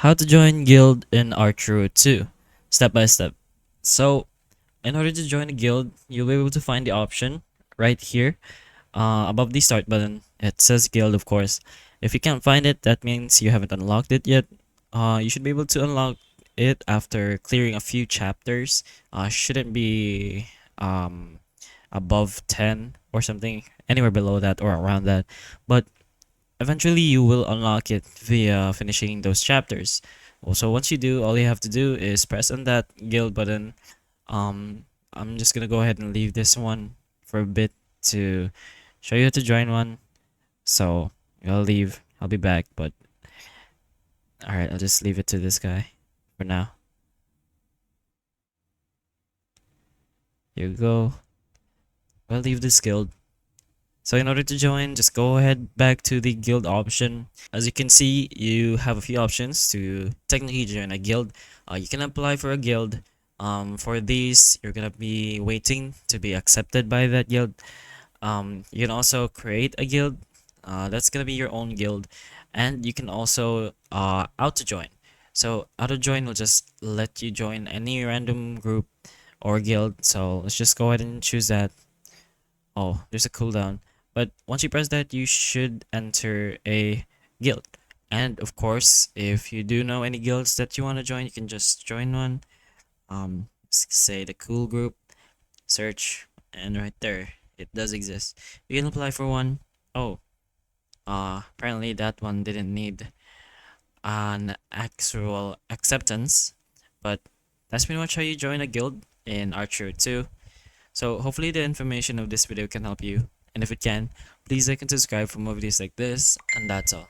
How to join guild in Archero 2, step by step. So, in order to join a guild, you'll be able to find the option right here above the start button. It says guild, of course. If you can't find it, that means you haven't unlocked it yet. You should be able to unlock it after clearing a few chapters. Shouldn't be um, above 10 or something, anywhere below that or around that. But eventually, you will unlock it via finishing those chapters. Also, once you do, all you have to do is press on that guild button. I'm just gonna go ahead and leave this one for a bit to show you how to join one. So I'll leave. I'll be back, but all right, I'll just leave it to this guy for now. Here we go. I'll leave this guild. So in order to join, just go ahead back to the guild option. As you can see, you have a few options to technically join a guild. You can apply for a guild. For these, you're gonna be waiting to be accepted by that guild. You can also create a guild. That's gonna be your own guild, and you can also auto join. So auto join will just let you join any random group or guild. So let's just go ahead and choose that. Oh, there's a cooldown. But once you press that, you should enter a guild. And of course, if you do know any guilds that you want to join, you can just join one. Say the cool group, search, and right there, it does exist. You can apply for one. Oh, apparently that one didn't need an actual acceptance, but that's pretty much how you join a guild in Archer 2. So hopefully the information of this video can help you, and if it can, please like and subscribe for more videos like this, and that's all.